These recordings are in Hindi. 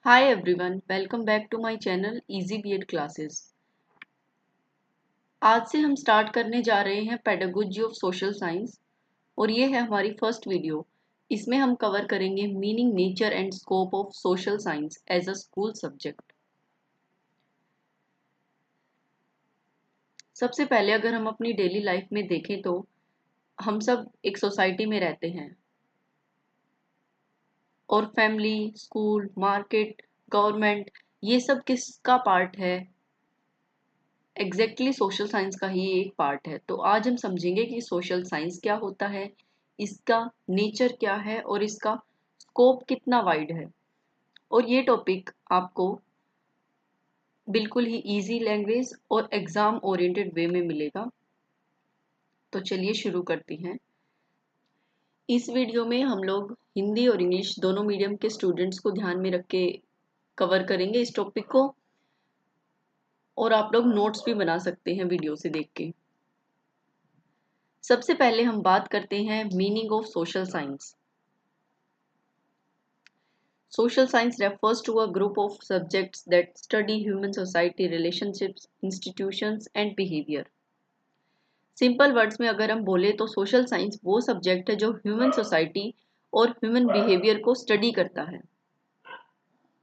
Hi everyone, welcome back to my channel Easy B.Ed Classes। आज से हम स्टार्ट करने जा रहे हैं पेडागोजी ऑफ सोशल साइंस और ये है हमारी फर्स्ट वीडियो। इसमें हम कवर करेंगे meaning, nature and scope of social science as a school subject. सबसे पहले अगर हम अपनी डेली लाइफ में देखें तो हम सब एक सोसाइटी में रहते हैं और फैमिली, स्कूल, मार्केट, गवर्नमेंट ये सब किसका पार्ट है? एग्जैक्टली सोशल साइंस का ही एक पार्ट है। तो आज हम समझेंगे कि सोशल साइंस क्या होता है, इसका नेचर क्या है और इसका स्कोप कितना वाइड है। और ये टॉपिक आपको बिल्कुल ही इजी लैंग्वेज और एग्जाम ओरिएंटेड वे में मिलेगा। तो चलिए शुरू करते हैं। इस वीडियो में हम लोग हिंदी और इंग्लिश दोनों मीडियम के स्टूडेंट्स को ध्यान में रख के कवर करेंगे इस टॉपिक को, और आप लोग नोट्स भी बना सकते हैं वीडियो से देख के। सबसे पहले हम बात करते हैं meaning of social science. Social science refers to a group of subjects that study human society, relationships, institutions and behavior. Simple words में अगर हम बोले तो सोशल साइंस वो सब्जेक्ट है जो ह्यूमन सोसाइटी और ह्यूमन बिहेवियर को स्टडी करता है।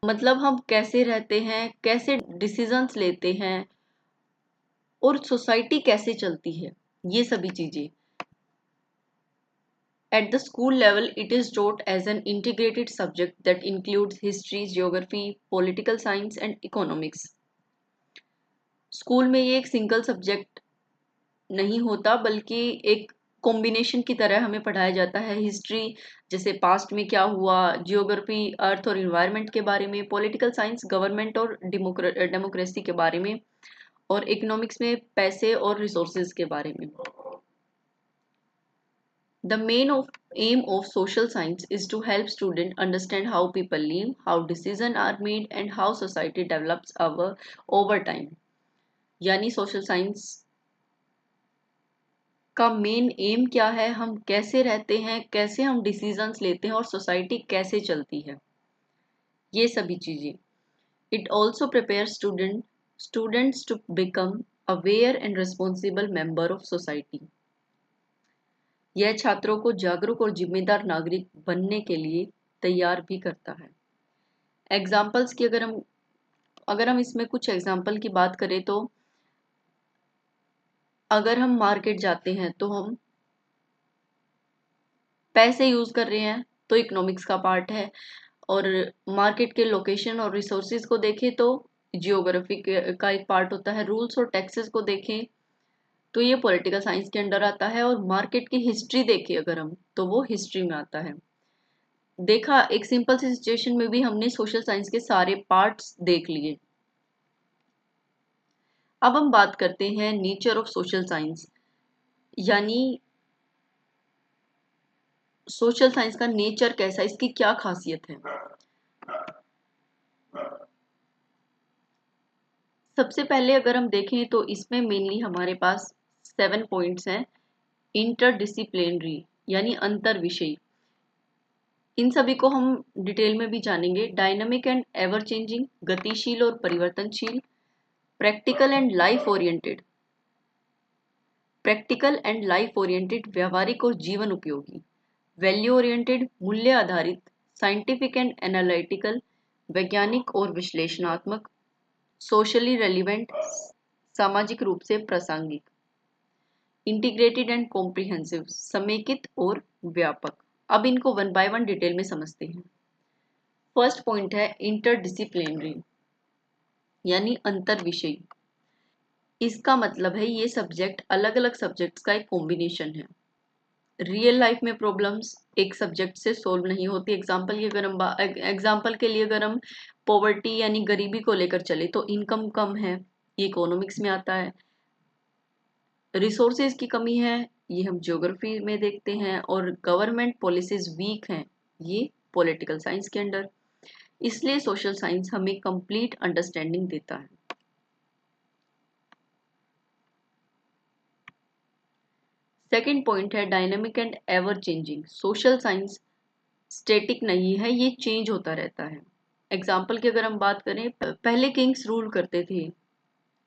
मतलब हम कैसे रहते हैं, कैसे डिसीजंस लेते हैं और सोसाइटी कैसे चलती है, ये सभी चीजें। At the school level, it is taught as an integrated subject that includes history, geography, political science and economics. School में ये एक सिंगल सब्जेक्ट नहीं होता बल्कि एक कॉम्बिनेशन की तरह हमें पढ़ाया जाता है। हिस्ट्री जैसे पास्ट में क्या हुआ, जियोग्राफी अर्थ और इन्वायरमेंट के बारे में, पॉलिटिकल साइंस गवर्नमेंट और डेमोक्रेसी के बारे में, और इकोनॉमिक्स में पैसे और रिसोर्सेज के बारे में। The aim of social science is to help students understand how people live, how decisions are made, and how society develops over time. यानी सोशल साइंस का मेन एम क्या है, हम कैसे रहते हैं, कैसे हम डिसीजंस लेते हैं और सोसाइटी कैसे चलती है, ये सभी चीजें। It also prepare students to become aware and responsible member of society. यह छात्रों को जागरूक और जिम्मेदार नागरिक बनने के लिए तैयार भी करता है। एग्जाम्पल्स की अगर हम इसमें कुछ एग्जाम्पल की बात करें तो अगर हम मार्केट जाते हैं तो हम पैसे यूज कर रहे हैं तो इकोनॉमिक्स का पार्ट है, और मार्केट के लोकेशन और रिसोर्सेज को देखें तो जियोग्राफी का एक पार्ट होता है। रूल्स और टैक्सेस को देखें तो ये पॉलिटिकल साइंस के अंडर आता है, और मार्केट की हिस्ट्री देखें अगर हम तो वो हिस्ट्री में आता है। देखा, एक सिंपल सी सिचुएशन में भी हमने सोशल साइंस के सारे पार्ट्स देख लिए। अब हम बात करते हैं नेचर ऑफ सोशल साइंस, यानी सोशल साइंस का नेचर कैसा, इसकी क्या खासियत है। सबसे पहले अगर हम देखें तो इसमें मेनली हमारे पास 7 पॉइंट्स हैं। इंटरडिसिप्लिनरी यानी अंतर विषय, इन सभी को हम डिटेल में भी जानेंगे। डायनामिक एंड एवर चेंजिंग, गतिशील और परिवर्तनशील। Practical and life oriented, practical and life oriented व्यवहारिक और जीवन उपयोगी। वैल्यू ओरिएंटेड मूल्य आधारित। साइंटिफिक एंड एनालिटिकल वैज्ञानिक और विश्लेषणात्मक। सोशली रेलिवेंट सामाजिक रूप से प्रासंगिक। इंटीग्रेटेड एंड कॉम्प्रिहेंसिव समेकित और व्यापक। अब इनको वन बाय वन डिटेल में समझते हैं। फर्स्ट पॉइंट है इंटरडिसिप्लिनरी यानी अंतर विषय। इसका मतलब है ये सब्जेक्ट अलग अलग सब्जेक्ट्स का एक कॉम्बिनेशन है। रियल लाइफ में प्रॉब्लम्स एक सब्जेक्ट से सोल्व नहीं होती। एग्जाम्पल के लिए अगर हम पॉवर्टी यानी गरीबी को लेकर चले तो इनकम कम है, ये इकोनॉमिक्स में आता है। रिसोर्सेज की कमी है, ये हम ज्योग्राफी में देखते हैं। और गवर्नमेंट पॉलिसीज वीक हैं, ये पॉलिटिकल साइंस के अंडर। इसलिए सोशल साइंस हमें कंप्लीट अंडरस्टैंडिंग देता है। सेकेंड पॉइंट है dynamic and ever changing. Social science static नहीं है, ये चेंज होता रहता है। एग्जाम्पल की अगर हम बात करें, पहले किंग्स रूल करते थे,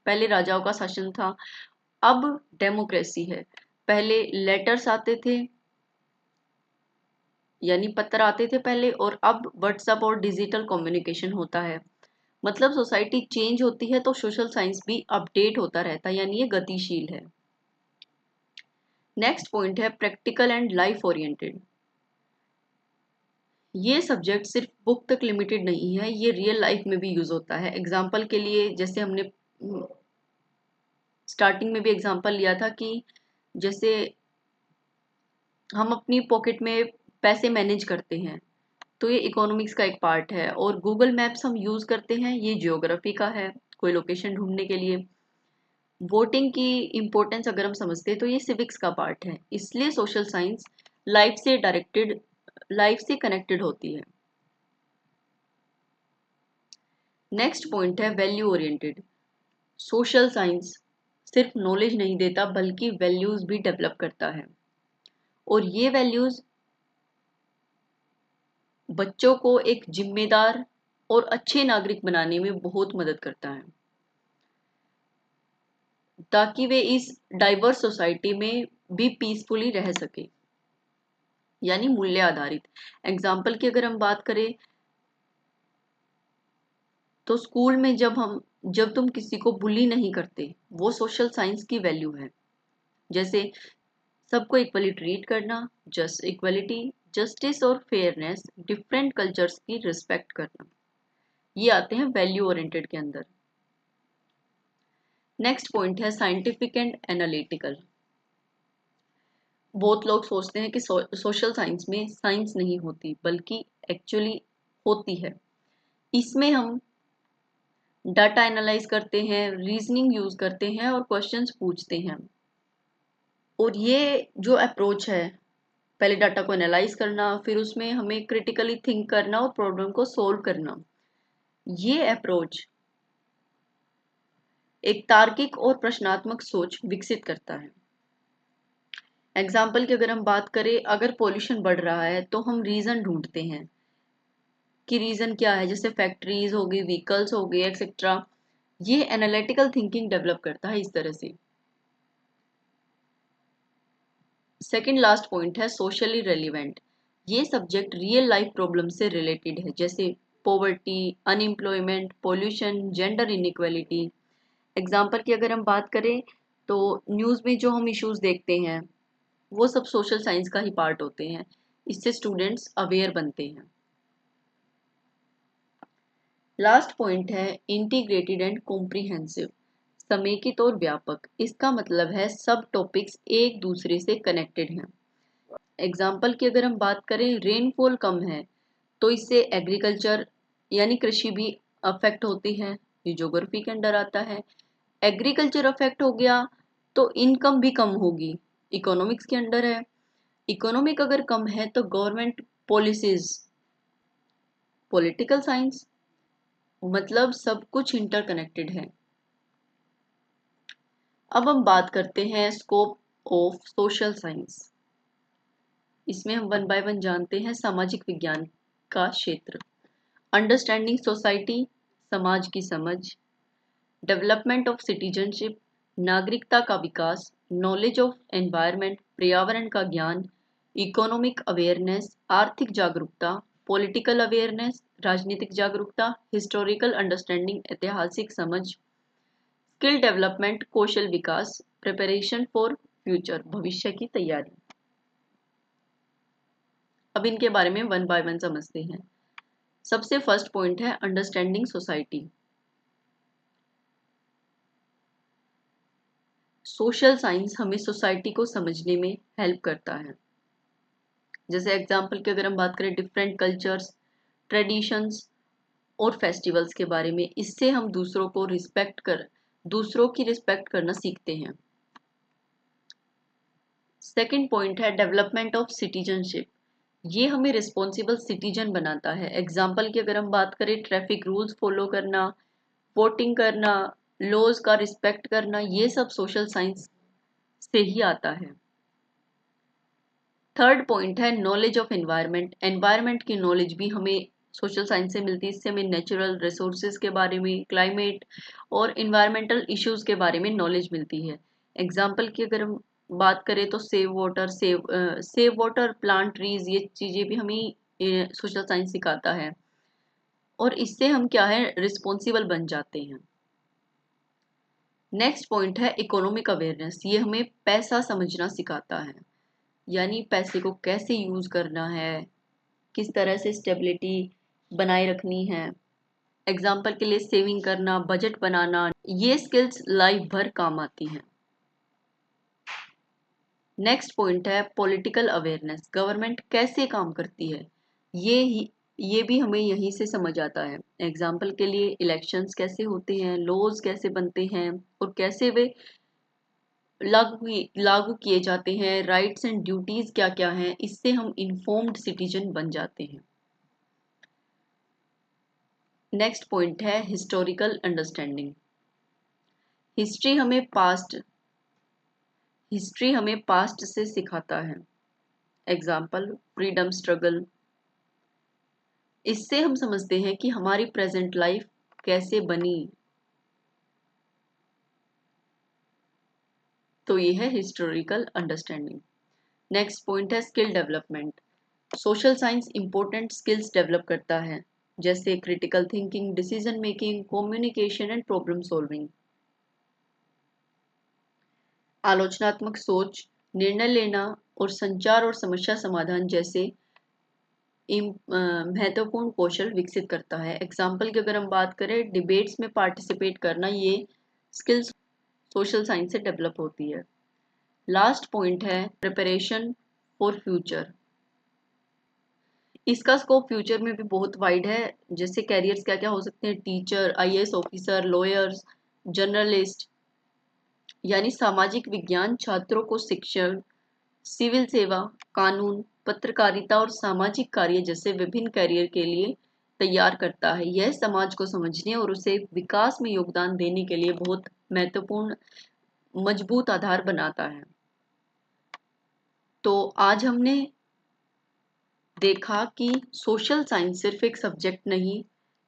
पहले राजाओं का शासन था, अब डेमोक्रेसी है। पहले लेटर्स आते थे, यानी पत्र आते थे पहले, और अब व्हाट्सएप और डिजिटल कम्युनिकेशन होता है। मतलब सोसाइटी चेंज होती है तो सोशल साइंस भी अपडेट होता रहता है, यानी ये गतिशील है। नेक्स्ट पॉइंट है प्रैक्टिकल एंड लाइफ ओरिएंटेड। ये सब्जेक्ट सिर्फ बुक तक लिमिटेड नहीं है, ये रियल लाइफ में भी यूज होता है। एग्जाम्पल के लिए, जैसे हमने स्टार्टिंग में भी एग्जाम्पल लिया था कि जैसे हम अपनी पॉकेट में पैसे मैनेज करते हैं, तो ये इकोनॉमिक्स का एक पार्ट है। और गूगल मैप्स हम यूज करते हैं, ये जियोग्राफी का है, कोई लोकेशन ढूंढने के लिए। वोटिंग की इम्पोर्टेंस अगर हम समझते हैं तो ये सिविक्स का पार्ट है। इसलिए सोशल साइंस लाइफ से कनेक्टेड होती है। नेक्स्ट पॉइंट है वैल्यू ओरिएंटेड। सोशल साइंस सिर्फ नॉलेज नहीं देता बल्कि वैल्यूज भी डेवलप करता है, और ये वैल्यूज बच्चों को एक जिम्मेदार और अच्छे नागरिक बनाने में बहुत मदद करता है, ताकि वे इस डाइवर्स सोसाइटी में भी पीसफुली रह सके, यानी मूल्य आधारित। एग्जाम्पल की अगर हम बात करें तो स्कूल में जब तुम किसी को बुली नहीं करते, वो सोशल साइंस की वैल्यू है। जैसे सबको इक्वली ट्रीट करना, जस्ट इक्वलिटी, जस्टिस और फेयरनेस, डिफरेंट कल्चर्स की रिस्पेक्ट करना, ये आते हैं वैल्यू ओरिएंटेड के अंदर। नेक्स्ट पॉइंट है साइंटिफिक एंड एनालिटिकल। बहुत लोग सोचते हैं कि सोशल साइंस में साइंस नहीं होती, बल्कि एक्चुअली होती है। इसमें हम डाटा एनालाइज करते हैं, रीजनिंग यूज करते हैं और क्वेश्चंस पूछते हैं। और ये जो अप्रोच है, पहले डाटा को एनालाइज करना, फिर उसमें हमें क्रिटिकली थिंक करना और प्रॉब्लम को सोल्व करना, ये अप्रोच एक तार्किक और प्रश्नात्मक सोच विकसित करता है। एग्जाम्पल की अगर हम बात करें, अगर पॉल्यूशन बढ़ रहा है तो हम रीजन ढूंढते हैं कि रीजन क्या है, जैसे फैक्ट्रीज हो गई, व्हीकल्स हो गए, एक्सेट्रा। ये एनालिटिकल थिंकिंग डेवलप करता है इस तरह से। सेकंड लास्ट पॉइंट है सोशली रेलिवेंट। ये सब्जेक्ट रियल लाइफ प्रॉब्लम से रिलेटेड है, जैसे poverty, unemployment, pollution, gender inequality. Example की अगर हम बात करें तो न्यूज़ में जो हम इश्यूज देखते हैं वो सब सोशल साइंस का ही पार्ट होते हैं। इससे स्टूडेंट्स अवेयर बनते हैं। लास्ट पॉइंट है इंटीग्रेटेड एंड कॉम्प्रिहेंसिव। समेकित और व्यापक, इसका मतलब है सब टॉपिक्स एक दूसरे से कनेक्टेड हैं। एग्जाम्पल की अगर हम बात करें, रेनफॉल कम है तो इससे एग्रीकल्चर यानी कृषि भी अफेक्ट होती है, ये ज्योग्राफी के अंडर आता है। एग्रीकल्चर अफेक्ट हो गया तो इनकम भी कम होगी, इकोनॉमिक्स के अंडर है। इकोनॉमिक अगर कम है तो गवर्नमेंट पॉलिसीज, पॉलिटिकल साइंस। मतलब सब कुछ इंटरकनेक्टेड है। अब हम बात करते हैं स्कोप ऑफ सोशल साइंस। इसमें हम वन बाय वन जानते हैं सामाजिक विज्ञान का क्षेत्र। अंडरस्टैंडिंग सोसाइटी, समाज की समझ। डेवलपमेंट ऑफ सिटीजनशिप, नागरिकता का विकास। नॉलेज ऑफ एनवायरनमेंट, पर्यावरण का ज्ञान। इकोनॉमिक अवेयरनेस, आर्थिक जागरूकता। पॉलिटिकल अवेयरनेस, राजनीतिक जागरूकता। हिस्टोरिकल अंडरस्टैंडिंग, ऐतिहासिक समझ। Skill development, Kaushal Vikas. Preparation for future, भविष्य की तैयारी। अब इनके बारे में वन बाय वन समझते हैं। सबसे फर्स्ट पॉइंट है अंडरस्टैंडिंग सोसाइटी। सोशल साइंस हमें सोसाइटी को समझने में हेल्प करता है। जैसे एग्जाम्पल की अगर हम बात करें, डिफरेंट कल्चर्स, ट्रेडिशंस और फेस्टिवल्स के बारे में, इससे हम दूसरों की रिस्पेक्ट करना सीखते हैं। सेकंड पॉइंट है डेवलपमेंट ऑफ सिटीजनशिप। ये हमें रिस्पॉन्सिबल सिटीजन बनाता है। एग्जाम्पल की अगर हम बात करें, ट्रैफिक रूल्स फॉलो करना, वोटिंग करना, लॉज का रिस्पेक्ट करना, ये सब सोशल साइंस से ही आता है। थर्ड पॉइंट है नॉलेज ऑफ एनवायरनमेंट। एनवायरनमेंट की नॉलेज भी हमें सोशल साइंस से मिलती है। इससे हमें नेचुरल रिसोर्सेज के बारे में, क्लाइमेट और इन्वायरमेंटल इश्यूज के बारे में नॉलेज मिलती है। एग्जाम्पल की अगर हम बात करें तो सेव वाटर, प्लांट ट्रीज, ये चीज़ें भी हमें सोशल साइंस सिखाता है। और इससे हम क्या है, रिस्पॉन्सिबल बन जाते हैं। नेक्स्ट पॉइंट है इकोनॉमिक अवेयरनेस। ये हमें पैसा समझना सिखाता है, यानी पैसे को कैसे यूज करना है, किस तरह से स्टेबिलिटी बनाए रखनी है। एग्जाम्पल के लिए सेविंग करना, बजट बनाना, ये स्किल्स लाइफ भर काम आती हैं। नेक्स्ट पॉइंट है पॉलिटिकल अवेयरनेस। गवर्नमेंट कैसे काम करती है, ये भी हमें यहीं से समझ आता है। एग्जाम्पल के लिए इलेक्शंस कैसे होते हैं, लॉज कैसे बनते हैं और कैसे वे लागू किए जाते हैं, राइट्स एंड ड्यूटीज क्या क्या हैं। इससे हम इन्फॉर्म्ड सिटीजन बन जाते हैं। नेक्स्ट पॉइंट है हिस्टोरिकल अंडरस्टैंडिंग। हिस्ट्री हमें पास्ट से सिखाता है। Example freedom struggle. इससे हम समझते हैं कि हमारी प्रेजेंट लाइफ कैसे बनी। तो ये है हिस्टोरिकल अंडरस्टैंडिंग। नेक्स्ट पॉइंट है skill development. Social science important skills develop करता है, जैसे critical thinking, decision making, communication and problem solving. आलोचनात्मक सोच, निर्णय लेना और संचार और समस्या समाधान जैसे महत्वपूर्ण कौशल विकसित करता है। एग्जाम्पल की अगर हम बात करें, डिबेट्स में पार्टिसिपेट करना, ये स्किल्स सोशल साइंस से डेवलप होती है। लास्ट पॉइंट है प्रिपरेशन फॉर फ्यूचर। इसका स्कोप फ्यूचर में भी बहुत वाइड है। जैसे कैरियर्स क्या क्या हो सकते हैं, teacher, IAS officer, lawyers, journalist, यानी सामाजिक विज्ञान छात्रों को शिक्षण, सिविल सेवा, कानून, पत्रकारिता और सामाजिक कार्य जैसे विभिन्न करियर के लिए तैयार करता है। यह समाज को समझने और उसे विकास में योगदान देने के लिए बहुत महत्वपूर्ण मजबूत आधार बनाता है। तो आज हमने देखा कि सोशल साइंस सिर्फ एक सब्जेक्ट नहीं,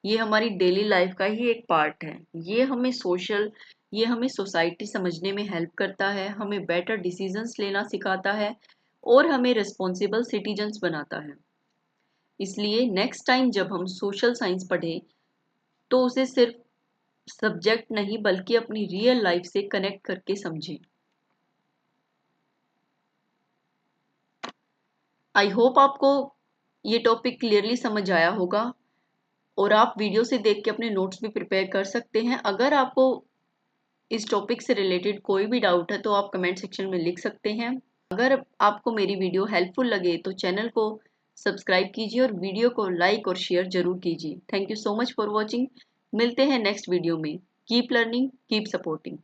ये हमारी डेली लाइफ का ही एक पार्ट है। ये हमें सोसाइटी समझने में हेल्प करता है, हमें बेटर डिसीजंस लेना सिखाता है और हमें रिस्पॉन्सिबल सिटीजन्स बनाता है। इसलिए नेक्स्ट टाइम जब हम सोशल साइंस पढ़ें तो उसे सिर्फ सब्जेक्ट नहीं बल्कि अपनी रियल लाइफ से कनेक्ट करके समझें। आई होप आपको ये टॉपिक क्लियरली समझ आया होगा और आप वीडियो से देख के अपने नोट्स भी प्रिपेयर कर सकते हैं। अगर आपको इस टॉपिक से रिलेटेड कोई भी डाउट है तो आप कमेंट सेक्शन में लिख सकते हैं। अगर आपको मेरी वीडियो हेल्पफुल लगे तो चैनल को सब्सक्राइब कीजिए और वीडियो को लाइक और शेयर जरूर कीजिए। Thank you so much for watching. मिलते हैं नेक्स्ट वीडियो में। Keep learning, keep supporting.